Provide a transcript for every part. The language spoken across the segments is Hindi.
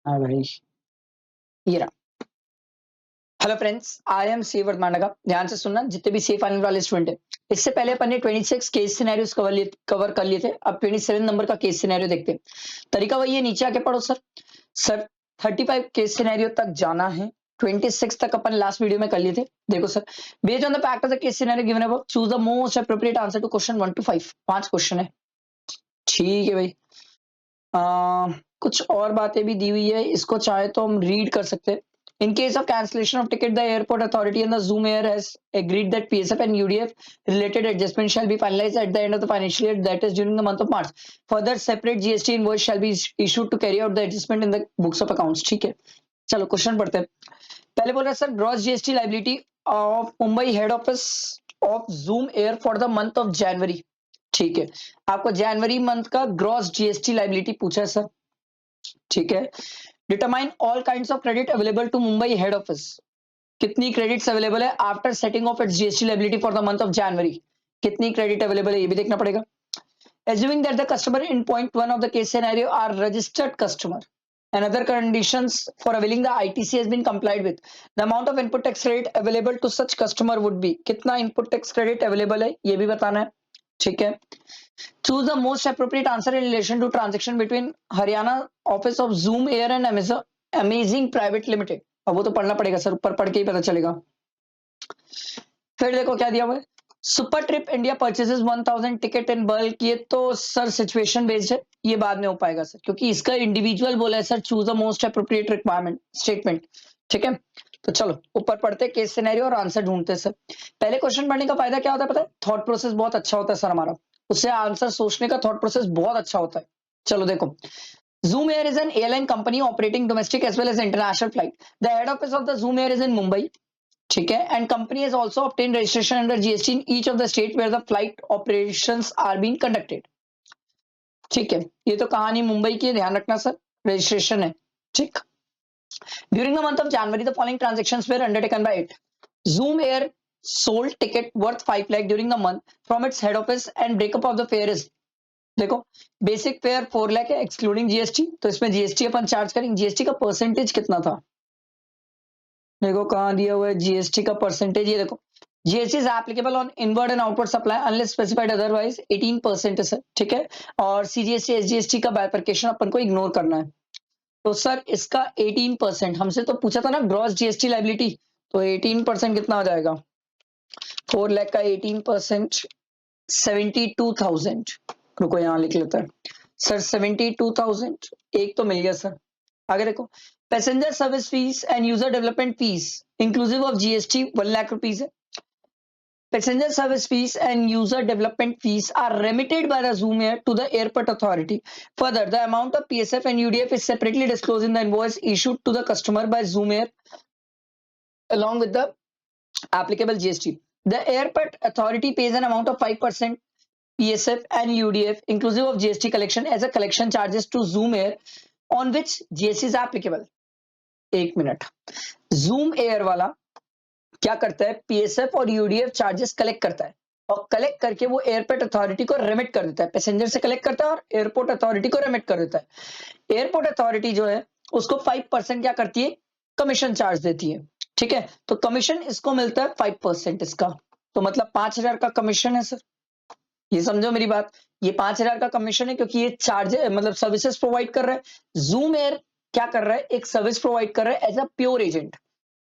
हाँ भाई, ये रहा। हेलो फ्रेंड्स, आई एम सी वर्धमानगा। ध्यान से सुनना, जितने भी सी फाइनल वाले स्टूडेंट है। इससे पहले अपन ने 26 केस सिनेरियोस कवर कर लिए थे। अब 27 नंबर का केस सिनेरियो देखते हैं। तरीका वही है, नीचे आके पढ़ो सर। सर 35 केस सिनेरियो तक जाना है। 26 तक अपन लास्ट वीडियो में कर लिए थे। देखो sir, based on the fact of the case scenario given above, choose the most appropriate answer to question 1 to 5। 5 question है, ठीक है भाई। कुछ और बातें भी दी हुई है, इसको चाहे तो हम रीड कर सकते हैं। In case of cancellation of ticket, the airport authority and the Zoom Air has agreed that PSF and UDF related adjustment shall be finalized at the end of the financial year, that is during the month of March. Further, separate GST invoice shall be issued to carry out the adjustment in the books of accounts. ठीक है, चलो क्वेश्चन पढ़ते हैं। पहले बोल रहा है sir, gross GST liability of Mumbai head office of Zoom Air for the month of जनवरी। ठीक है, आपको जनवरी मंथ का ग्रॉस जीएसटी लाइबिलिटी पूछा है सर। ठीक है, determine all kinds of credit available to Mumbai head office. कितनी क्रेडिट्स अवेलेबल है after setting off its GST liability for the month of जनवरी। कितनी क्रेडिट अवेलेबल है ये भी देखना पड़ेगा। Assuming that the customer in point 1 of the case scenario are registered customer and other conditions for availing the ITC has been complied with, the amount of input tax credit available to such customer would be। कितना input tax credit available है ये भी बताना है। ठीक है, choose the most appropriate answer in relation to transaction between Haryana office of Zoom Air and Amazon Amazing Private Limited। अब वो तो पढ़ना पड़ेगा सर, ऊपर पढ़ के ही पता चलेगा। फिर देखो क्या दिया हुआ है, Super Trip India purchases 1000 ticket in bulk. ये तो सर सिचुएशन बेस्ड है, ये बाद में हो पाएगा सर, क्योंकि इसका इंडिविजुअल बोला है sir. Choose the most appropriate requirement statement. ठीक है, तो चलो ऊपर पढ़ते केस सिनेरियो और आंसर ढूंढते सर। पहले क्वेश्चन पढ़ने का फायदा क्या होता है पता है? थॉट प्रोसेस बहुत अच्छा होता है सर हमारा, उससे आंसर सोचने का थॉट प्रोसेस बहुत अच्छा होता है। चलो देखो, Zoom Air is an airline company operating domestic as well as international flight. The head office of the Zoom Air is in Mumbai. ठीक है, and company has also obtained registration under GST in each of the state where the flight operations are being conducted. ठीक है, ये तो कहानी मुंबई की, ध्यान रखना सर, रजिस्ट्रेशन है। ठीक, during the month of January the following transactions were undertaken by it. Zoom Air sold ticket worth 5 lakh during the month from its head office and breakup of the fare is। देखो, बेसिक फेयर 4 लाख है एक्सक्लूडिंग जीएसटी, तो इसमें जीएसटी अपन चार्ज करेंगे। जीएसटी का परसेंटेज कितना था? देखो कहां दिया हुआ है जीएसटी का परसेंटेज, ये देखो, GST is applicable on inward and outward supply unless specified otherwise. 18% है सर। ठीक है, और सीजीएसटी एसजीएसटी का बाइफरकेशन अपन को इग्नोर करना है। तो सर इसका 18%, हमसे तो पूछा था ना ग्रॉस जीएसटी लाइबिलिटी, तो 18% कितना हो जाएगा? 4 लाख का 18% 72,000। रुको यहां लिख लेता है सर, 72,000 एक तो मिल गया सर। आगे देखो, passenger service fees and user development fees inclusive of GST 1 lakh rupees है। Passenger service fees and user development fees are remitted by the Zoom Air to the airport authority. Further, the amount of PSF and UDF is separately disclosed in the invoice issued to the customer by Zoom Air along with the applicable GST. The airport authority pays an amount of 5% PSF and UDF inclusive of GST collection as a collection charges to Zoom Air on which GST is applicable। एक मिनट, Zoom Air वाला क्या करता है? पीएसएफ और यूडीएफ चार्जेस कलेक्ट करता है, और कलेक्ट करके वो एयरपोर्ट अथॉरिटी को रेमिट कर देता है। पैसेंजर से कलेक्ट करता है और एयरपोर्ट अथॉरिटी को रेमिट कर देता है। एयरपोर्ट अथॉरिटी जो है उसको 5% क्या करती है? कमीशन चार्ज देती है। ठीक है, तो कमीशन इसको मिलता है 5% इसका, तो मतलब 5,000 का कमीशन है सर। ये समझो मेरी बात, ये 5,000 का कमीशन है, क्योंकि ये चार्ज मतलब सर्विसेज प्रोवाइड कर रहा है। जूम एयर क्या कर रहा है? एक सर्विस प्रोवाइड कर रहा है एज अ प्योर एजेंट।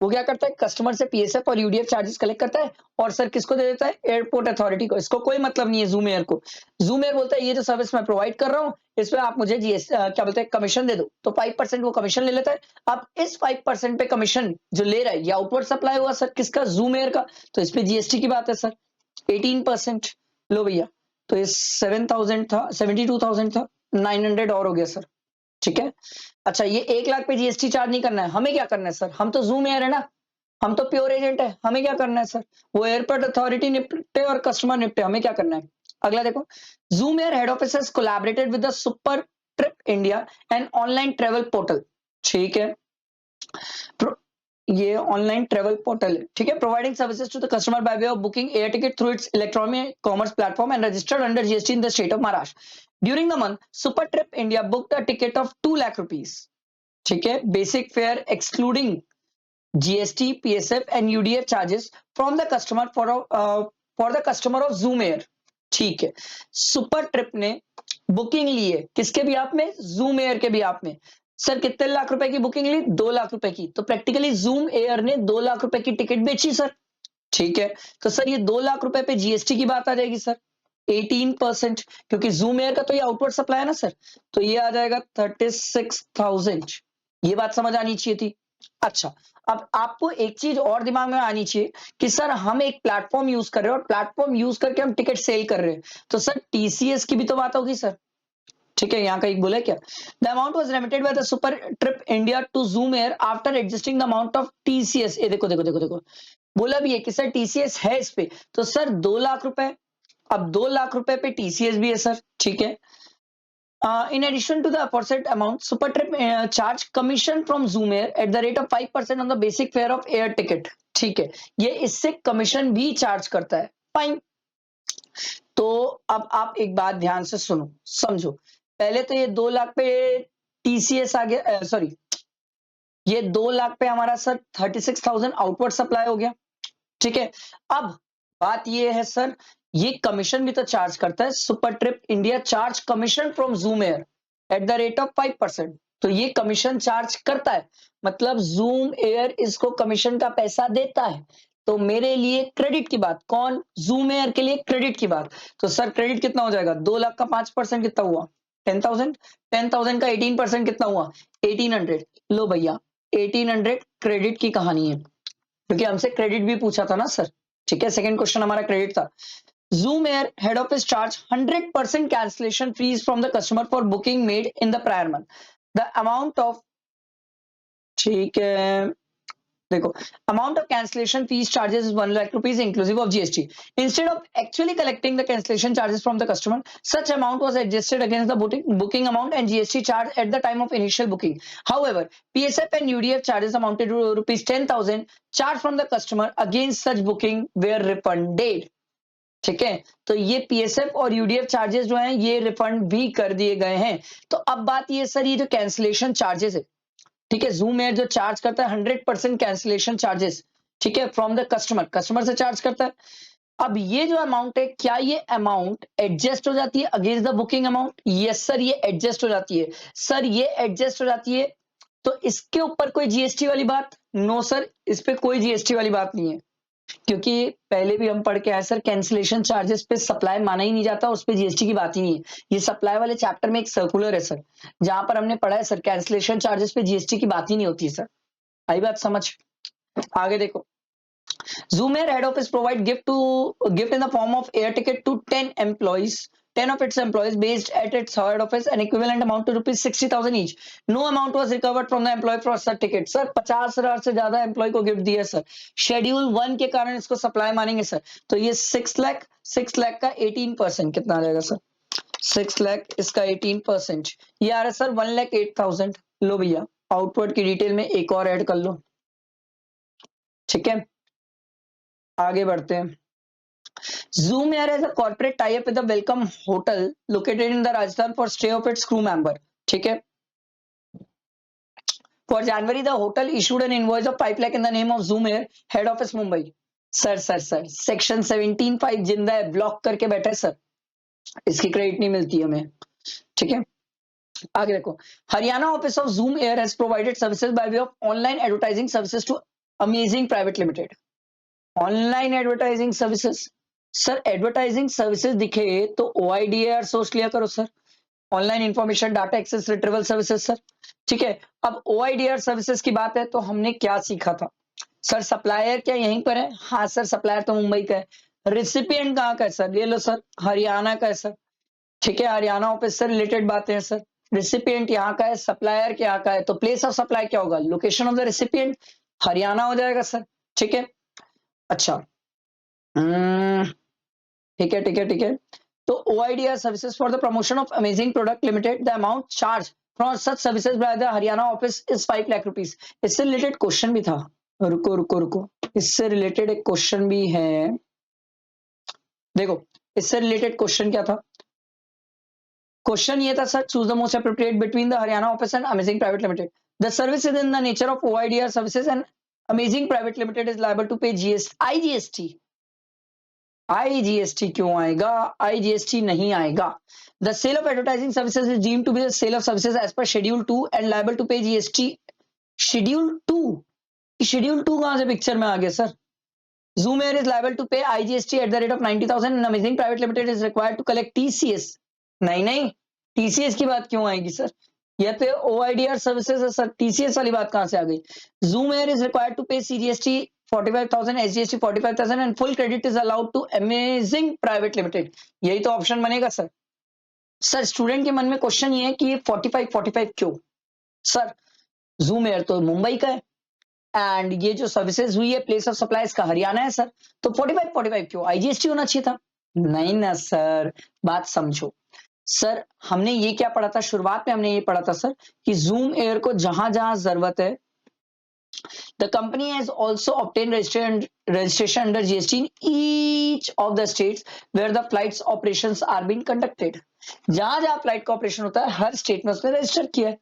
वो क्या करता है? कस्टमर से पीएसएफ और यूडीएफ चार्जेस कलेक्ट करता है, और सर किसको दे देता है? एयरपोर्ट अथॉरिटी को। इसको कोई मतलब नहीं है जूम एयर को। जूम एयर बोलता है ये जो सर्विस मैं प्रोवाइड कर रहा हूँ इस पे आप मुझे क्या बोलते हैं, कमीशन दे दो, तो 5% वो कमीशन ले लेता है। अब इस 5% पे कमीशन जो ले रहा है ये आउटवर्ड सप्लाई हुआ सर, किसका? जूम एयर का, तो इस पे जीएसटी की बात है सर, 18%। लो भैया, तो ये 7,000 था, 72,000 था, 900 और हो गया सर। ठीक है, अच्छा ये 1 लाख पे जीएसटी चार्ज नहीं करना है, हमें क्या करना है सर? हम तो जूम एयर है ना, हम तो प्योर एजेंट है, हमें क्या करना है सर? वो एयरपोर्ट अथॉरिटी निपटे और कस्टमर निपटे, हमें क्या करना है? अगला देखो, Zoom Air head office has collaborated with the Super Trip India and online travel portal. ठीक है, ये ऑनलाइन ट्रेवल पोर्टल है। ठीक है, providing services to the customer by way of booking air ticket through its electronic commerce platform and registered under GST in the state of Maharashtra. During the month Super Trip India booked a ticket of 2 lakh rupees. ठीक है, basic fair excluding GST, PSF and UDF charges from the customer for the customer of Zoom air. ठीक है, सुपर ट्रिप ने बुकिंग ली है किसके भी आप में, जूम एयर के भी आप में। सर कितने लाख रुपए की बुकिंग ली, 2 लाख रुपए की, तो प्रैक्टिकली जूम एयर ने 2 लाख रुपए की टिकट बेची सर। ठीक है, तो सर ये 2 लाख रुपए पे जीएसटी की बात आ जाएगी सर 18%, क्योंकि जूम एयर का तो ये आउटवर्ड सप्लाई है ना सर, तो ये आ जाएगा 36,000। ये बात समझ आनी चाहिए थी। अच्छा, अब आपको एक चीज और दिमाग में आनी चाहिए कि सर हम एक प्लेटफॉर्म यूज कर रहे हैं और प्लेटफॉर्म यूज करके हम टिकट सेल कर रहे हैं, तो सर टीसीएस की भी तो बात होगी सर। ठीक है, यहाँ का एक बोला क्या, the amount was remitted by the Super Trip India to Zoom Air after adjusting the amount of TCS. ये देखो देखो देखो देखो, बोला भी है कि सर टीसीएस है इस पे, तो सर 2 लाख रुपए, अब 2 लाख रुपए पे टीसीएस भी है सर। ठीक है, in addition to the aforesaid amount, Supertrip charge commission from Zoom Air at the rate of 5% on the basic fare of air ticket। ठीक है, ये इससे कमीशन भी चार्ज करता है। फाइन, तो अब आप एक बात ध्यान से सुनो समझो, पहले तो ये 2 लाख पे टीसीएस आ गया, सॉरी ये 2 लाख पे हमारा सर 36,000 आउटवर्ड सप्लाई हो गया। ठीक है, अब बात ये है सर, ये कमीशन भी तो चार्ज करता है, Super Trip India charge commission from zoom air at the rate of 5%, तो ये कमीशन चार्ज करता है, मतलब जूम एयर इसको कमीशन का पैसा देता है। तो मेरे लिए क्रेडिट की बात, कौन, जूम एयर के लिए क्रेडिट की बात, तो सर क्रेडिट कितना हो जाएगा, 2 लाख का 5% कितना हुआ, 10,000, 10,000 का 18% कितना हुआ, 1800। लो भैया 1800 क्रेडिट की कहानी है, क्योंकि हमसे क्रेडिट भी पूछा था ना सर। ठीक है, सेकंड क्वेश्चन हमारा क्रेडिट था। Zoom Air head office charge 100% cancellation fees from the customer for booking made in the prior month. The amount of, ठीक है, देखो, amount of cancellation fees charges is 1 lakh rupees inclusive of GST. Instead of actually collecting the cancellation charges from the customer, such amount was adjusted against the booking amount and GST charge at the time of initial booking. However, PSF and UDF charges amounted to rupees 10,000 charged from the customer against such booking were refunded. ठीक है, तो ये पीएसएफ और यूडीएफ चार्जेस जो हैं ये रिफंड भी कर दिए गए हैं। तो अब बात ये सर, ये जो कैंसिलेशन चार्जेस है, ठीक है, जूम एयर जो चार्ज करता है 100% कैंसिलेशन चार्जेस, ठीक है, फ्रॉम द कस्टमर, कस्टमर से चार्ज करता है। अब ये जो अमाउंट है, क्या ये अमाउंट एडजस्ट हो जाती है against the booking amount? Yes sir, ये एडजस्ट हो जाती है सर, ये एडजस्ट हो जाती है। तो इसके ऊपर कोई जीएसटी वाली बात? नो सर, इस पे कोई जीएसटी वाली बात नहीं है, क्योंकि पहले भी हम पढ़ के आए सर, कैंसिलेशन चार्जेस पे सप्लाई माना ही नहीं जाता, उस पे जीएसटी की बात ही नहीं है। ये सप्लाई वाले चैप्टर में एक सर्कुलर है सर, जहां पर हमने पढ़ा है सर कैंसिलेशन चार्जेस पे जीएसटी की बात ही नहीं होती है सर। आई बात समझ? आगे देखो, Zoom Air head office provide gift in the form of air ticket to 10 employees. 10 of its employees based at its head office an equivalent amount to rupees 60,000 each. No amount was recovered from the employee for such ticket. Sir 50,000 से ज्यादा एम्प्लॉय को गिफ्ट दिया सर, शेड्यूल 1 के कारण इसको सप्लाई मानेंगे सर। तो ये 6 लाख का 18% कितना आ जाएगा सर, 6 लाख इसका 18%, ये आ रहा है सर 1,08,000। लो भैया आउटवर्ड की डिटेल में एक और ऐड कर लो। ठीक है, आगे बढ़ते हैं। Zoom Air has a corporate tie-up with the Welcome Hotel located in the Rajasthan for stay of its crew member. ठीक है, for January the hotel issued an invoice of 5 lakh in the name of Zoom Air head office Mumbai. Sir section 17(5) जिंदा है, ब्लॉक करके बैठा है सर, इसकी क्रेडिट नहीं मिलती हमें। ठीक है, आगे देखो, Haryana office of Zoom Air has provided services by way of online advertising services to Amazing Private Limited. Online advertising services, sir advertising services दिखे तो OIDAR सोच लिया करो sir, online information data access retrieval services sir. ठीक है, अब OIDAR सर्विसेज की बात है तो हमने क्या सीखा था सर, सप्लायर क्या यहीं पर है? हाँ सर, सप्लायर तो मुंबई का है। रिसिपिएंट कहाँ का है सर? ये लो सर, हरियाणा का है सर। ठीक है, हरियाणा ऑफिस से रिलेटेड बातें हैं सर। रिसिपिएंट यहाँ का है, सप्लायर के यहाँ का है, तो प्लेस ऑफ सप्लाई क्या होगा, location of the recipient Haryana हो जाएगा सर। ठीक है, अच्छा, ठीक है ठीक है ठीक है, तो OIDR services for the promotion of amazing product limited, the amount charge from such services by the Haryana office is 5 lakh rupees. इससे रिलेटेड क्वेश्चन भी था, रुको रुको रुको, इससे रिलेटेड एक क्वेश्चन भी है, देखो इससे रिलेटेड क्वेश्चन क्या था, क्वेश्चन ये था sir, choose the most appropriate between the Haryana office and amazing private limited. The service is in the nature of OIDR services and Amazing Private Limited is liable to pay IGST. IGST क्यों आएगा? IGST नहीं आएगा. The sale of advertising services is deemed to be the sale of services as per Schedule 2 and liable to pay GST. Schedule 2? Schedule 2 कहाँ से पिक्चर में आ गया sir? Zoom Air is liable to pay IGST at the rate of 90,000 and Amazing Private Limited is required to collect TCS. नहीं, TCS की बात क्यों आएगी सर? यह पे OIDR सर्विसेज है सर, TCS वाली बात कहां से आ गई? Zoom Air is required to pay CGST 45,000, SGST 45,000 and full credit is allowed to Amazing Private Limited. यही तो ऑप्शन बनेगा सर. सर स्टूडेंट के मन में क्वेश्चन ये है कि ये 45 क्यों? सर Zoom Air तो मुंबई का है एंड ये जो सर्विसेज हुई है प्लेस ऑफ सप्लाई का हरियाणा है सर, तो 45 क्यों? IGST होना चाहिए था. नहीं ना सर, बात समझो. सर हमने ये क्या पढ़ा था? शुरुआत में हमने ये पढ़ा था सर कि Zoom Air को जहां जहां जरूरत है, the company has also obtained registration under GST in each of the states where the flights operations are being conducted. जहां जहां फ्लाइट का ऑपरेशन होता है हर स्टेट में उसने रजिस्टर किया है.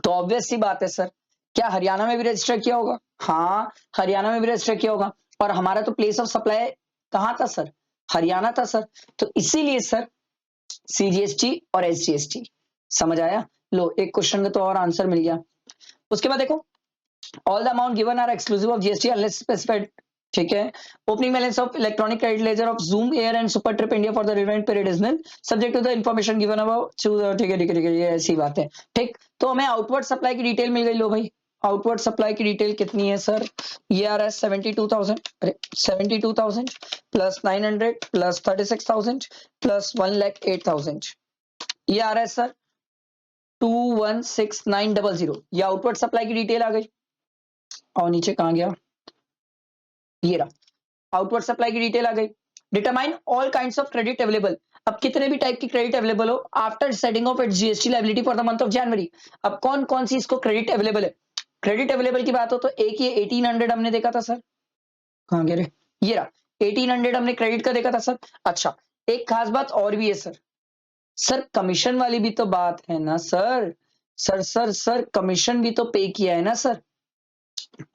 तो ऑब्वियस सी बात है सर, क्या हरियाणा में भी रजिस्टर किया होगा? हाँ, हरियाणा में भी रजिस्टर किया होगा. और हमारा तो प्लेस ऑफ सप्लाई कहां था सर? हरियाणा था सर. तो इसीलिए सर CGST और SGST. समझ आया? लो एक क्वेश्चन का तो और आंसर मिल गया. उसके बाद देखो, all the amount given are exclusive of GST unless specified. ठीक है. Opening balance of electronic credit ledger of Zoom Air and Super Trip India for the relevant period is null subject to the information given above. ठीक है ठीक है ठीक है, ये ऐसी बात है. ठीक, तो हमें आउटवर्ड सप्लाई की डिटेल मिल गई. लो भाई, आउटवर्ड सप्लाई की डिटेल कितनी है सर? ये आ रहा है 72,000. अरे 72,000 प्लस 900 प्लस 36,000 प्लस 1,08,000. ये आ रहा है सर 216900. ये आउटवर्ड सप्लाई की डिटेल आ गई. और नीचे कहां गया? ये रहा, आउटवर्ड सप्लाई की डिटेल आ गई. Determine all kinds of credit available. अब कितने भी टाइप की क्रेडिट अवेलेबल हो after setting off it's GST liability for the month of जनवरी. अब कौन कौन सी इसको क्रेडिट अवेलेबल है? क्रेडिट अवेलेबल की बात हो तो एक ये 1800 हमने देखा था सर. कहां गया रे? ये रहा 1800 हमने क्रेडिट का देखा था सर. अच्छा, एक खास बात और भी है सर. सर कमीशन वाली भी तो बात है ना सर. सर कमीशन भी तो पे किया है ना सर.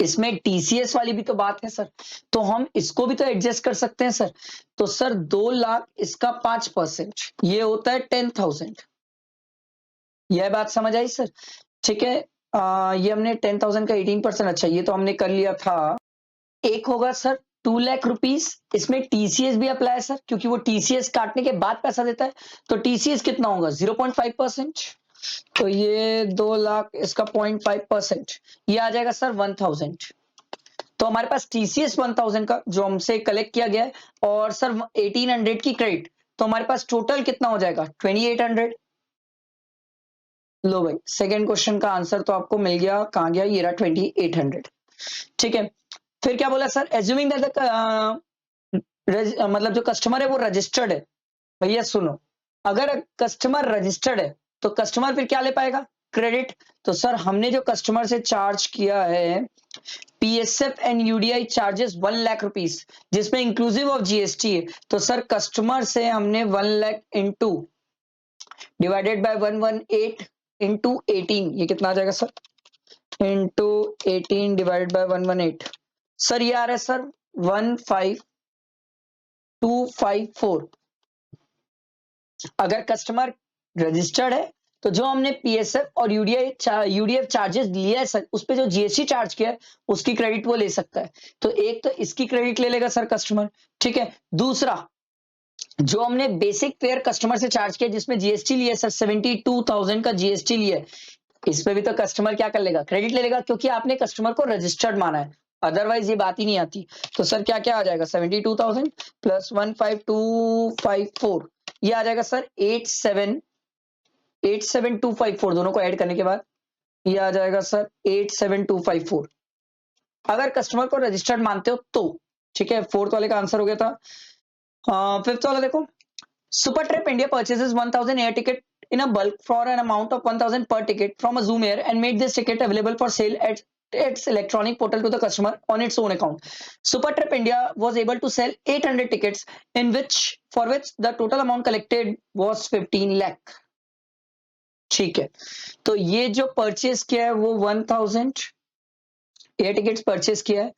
इसमें TCS वाली भी तो बात है सर. तो हम इसको भी तो एडजस्ट कर सकते हैं सर. तो सर 2 लाख इसका 5%, ये होता है 10,000. यह बात समझ आई सर? ठीक है. ये हमने 10,000 का 18%. अच्छा, ये तो हमने कर लिया था. एक होगा सर 2 लाख रुपीस. इसमें TCS भी अप्लाई है सर, क्योंकि वो TCS काटने के बाद पैसा देता है. तो TCS कितना होगा? 0.5%. तो ये 2 लाख इसका 0.5%, ये आ जाएगा सर 1,000. तो हमारे पास TCS 1,000 का जो हमसे कलेक्ट किया गया है और सर 1800 की क्रेडिट, तो हमारे पास टोटल कितना हो जाएगा? 2800. लो भाई, सेकेंड क्वेश्चन का आंसर तो आपको मिल गया. कहां गया? ये रहा 2800. ठीक है. फिर क्या बोला सर? एज्यूमिंग दैट मतलब जो कस्टमर है वो रजिस्टर्ड है. भैया सुनो, अगर कस्टमर रजिस्टर्ड है तो कस्टमर फिर क्या ले पाएगा? क्रेडिट. तो सर हमने जो कस्टमर से चार्ज किया है PSF and UDI charges 1 lakh rupees, जिसमें इंक्लूसिव ऑफ GST है. तो सर कस्टमर से हमने 1 lakh into divided by 118 into 18, ये कितना आ जाएगा sir? Into 18 divided by 118. Sir ये आ रहा है सर 15,254. अगर कस्टमर रजिस्टर्ड है तो जो हमने PSF और UDF चार्जेस लिया है सर, उस पे जो GST चार्ज किया है उसकी क्रेडिट वो ले सकता है. तो एक तो इसकी क्रेडिट ले लेगा सर कस्टमर. ठीक है. दूसरा, जो हमने बेसिक फेयर कस्टमर से चार्ज किया जिसमें GST लिया है सर, 72,000 का GST लिया है, इस पे भी तो कस्टमर क्या कर लेगा? क्रेडिट ले लेगा, क्योंकि आपने कस्टमर को रजिस्टर्ड माना है. अदरवाइज ये बात ही नहीं आती. तो सर क्या क्या आ जाएगा? 72,000 प्लस 15,254, ये आ जाएगा सर 87,254. दोनों को ऐड करने के बाद ये आ जाएगा सर 87,254, अगर कस्टमर को रजिस्टर्ड मानते हो तो. ठीक है. फोर्थ वाले का आंसर हो गया था. फिफ्थ वाला देखो, super Trip India purchases 1,000 air ticket in a bulk for an amount of 1,000 per ticket from a Zoom Air and made this ticket available for sale at its electronic portal to the customer on its own account. Super Trip India was able to sell 800 tickets for which the total amount collected was 15 lakh. ठीक है, तो ये जो परचेज किया है वो 1000 एयर टिकट्स परचेज किया है,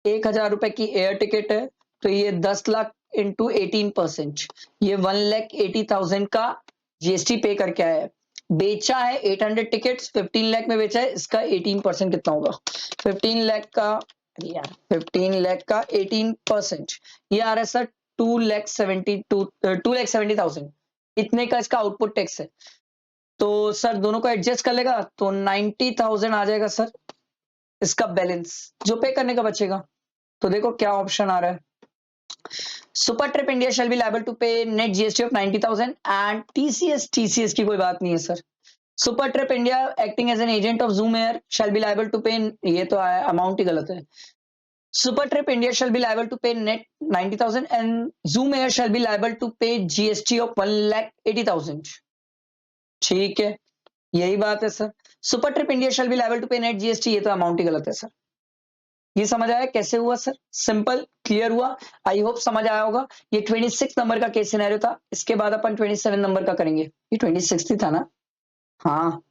1000 रुपए की एयर टिकट है, तो ये 10 लाख इंटू 18%, ये 1,80,000 का जीएसटी पे करके आया है। बेचा है 800 टिकट्स, 15 लाख में बेचा है, इसका 18% कितना होगा? 15 लाख का, यार 15 लाख का 18%, ये आ रहा है सर 2,70,000, इतने का इसका आउटपुट टैक्स है। तो सर दोनों को एडजस्ट कर लेगा तो 90,000 आ जाएगा सर इसका बैलेंस जो पे करने का बचेगा। तो देखो क्या ऑप्शन आ रहा है। Super Trip India shall be liable to pay net GST of 90,000 and TCS की कोई बात नहीं है sir. Super Trip India acting as an agent of Zoom Air shall be liable to pay, ये तो अमाउंट ही गलत है। Super Trip India shall be liable to pay net 90,000 and Zoom Air shall be liable to pay GST of 1,80,000। ठीक है, यही बात है sir. Super Trip India shall be liable to pay net GST, ये तो अमाउंट ही गलत है सर। ये समझ आया कैसे हुआ सर? सिंपल, क्लियर हुआ? आई होप समझ आया होगा। ये 26 नंबर का केस सिनेरियो था, इसके बाद अपन 27 नंबर का करेंगे। ये 26 ही था ना? हाँ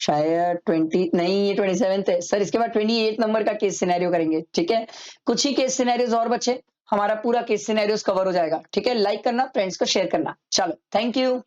शायद 20 नहीं, ये 27 है सर। इसके बाद 28 नंबर का केस सिनेरियो करेंगे, ठीक है। कुछ ही केस सिनेरियोज और बचे, हमारा पूरा केस सिनेरियोज कवर हो जाएगा, ठीक है। लाइक करना, फ्रेंड्स को शेयर करना। चलो, थैंक यू।